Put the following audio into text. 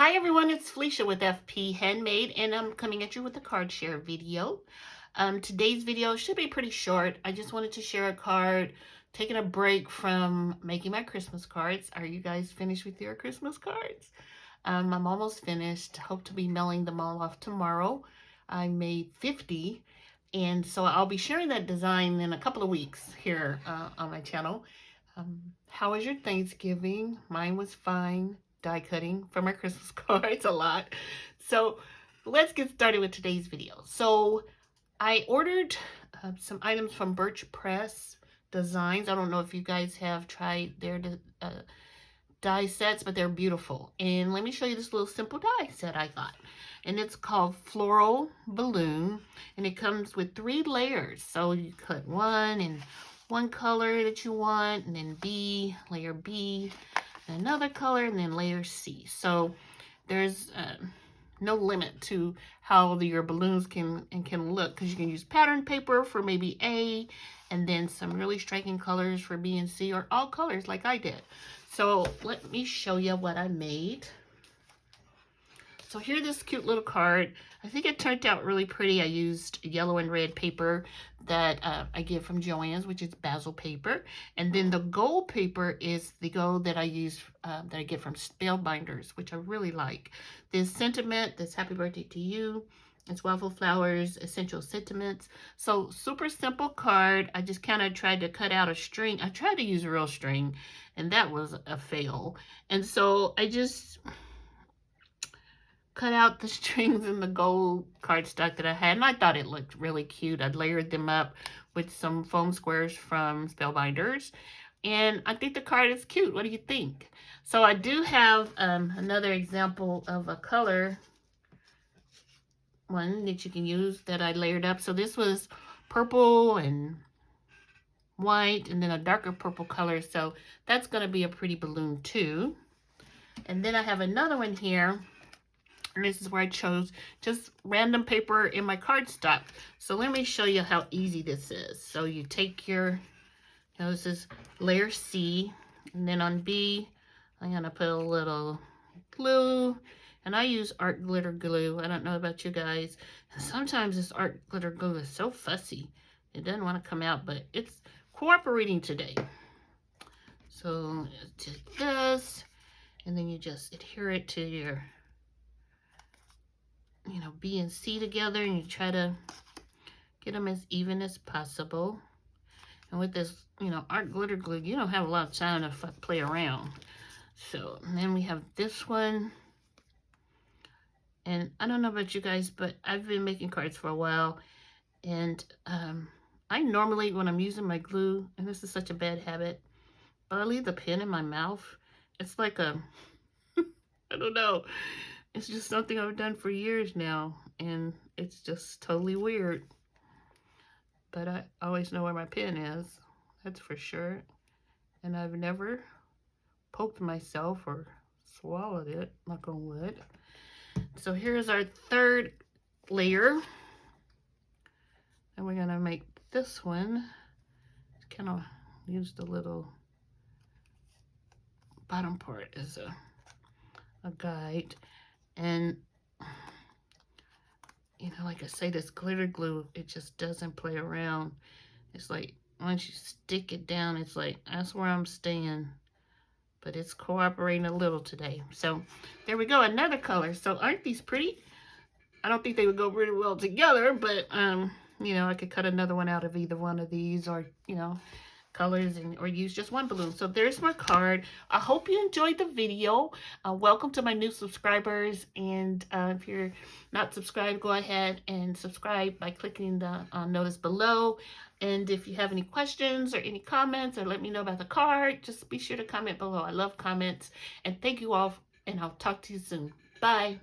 Hi everyone, it's Felicia with FP Handmade, and I'm coming at you with a card share video. Today's video should be pretty short. I just wanted to share a card, taking a break from making my Christmas cards. Are you guys finished with your Christmas cards? I'm almost finished. Hope to be mailing them all off tomorrow. I made 50, and so I'll be sharing that design in a couple of weeks here on my channel. How was your Thanksgiving? Mine was fine. Die cutting for my Christmas cards a lot. So let's get started with today's video. So I ordered some items from Birch Press Designs. I don't know if you guys have tried their die sets, but they're beautiful. And let me show you this little simple die set I got. And it's called Floral Balloon. And it comes with 3 layers. So you cut one and one color that you want, and then layer B, and another color, and then layer C. So there's no limit to how your balloons can look, because you can use pattern paper for maybe A, and then some really striking colors for B and C, or all colors like I did. So let me show you what I made. So here's this cute little card. I think it turned out really pretty. I used yellow and red paper that I get from Joann's, which is basil paper. And then the gold paper is the gold that I use, that I get from Spellbinders, which I really like. This sentiment, this happy birthday to you. It's waffle flowers, essential sentiments. So super simple card. I just kind of tried to cut out a string. I tried to use a real string, and that was a fail. And so I just cut out the strings in the gold cardstock that I had, and I thought it looked really cute. I'd layered them up with some foam squares from Spellbinders, and I think the card is cute. What do you think? So I do have another example of a color one that you can use that I layered up. So this was purple and white, and then a darker purple color, so that's going to be a pretty balloon too. And then I have another one here. And this is where I chose just random paper in my cardstock. So let me show you how easy this is. So you take your, this is layer C, and then on B, I'm going to put a little glue. And I use art glitter glue. I don't know about you guys. And sometimes this art glitter glue is so fussy. It doesn't want to come out, but it's cooperating today. So take this, and then you just adhere it to your B and C together, and you try to get them as even as possible. And with this, art glitter glue, you don't have a lot of time to play around. So, and then we have this one. And I don't know about you guys, but I've been making cards for a while. And I normally, when I'm using my glue, and this is such a bad habit, but I leave the pen in my mouth. It's like a, I don't know. It's just something I've done for years now, and it's just totally weird. But I always know where my pen is, that's for sure. And I've never poked myself or swallowed it, knock on wood. So here's our third layer. And we're gonna make this one, kind of use the little bottom part as a guide. And like I say, this glitter glue, it just doesn't play around. It's like once you stick it down, it's like that's where I'm staying. But it's cooperating a little today. So there we go, another color. So aren't these pretty? I don't think they would go really well together, but I could cut another one out of either one of these, or colors, or use just one balloon. So there's my card. I hope you enjoyed the video. Welcome to my new subscribers, and if you're not subscribed, go ahead and subscribe by clicking the notice below. And if you have any questions or any comments, or let me know about the card, just be sure to comment below. I love comments, and thank you all, and I'll talk to you soon. Bye.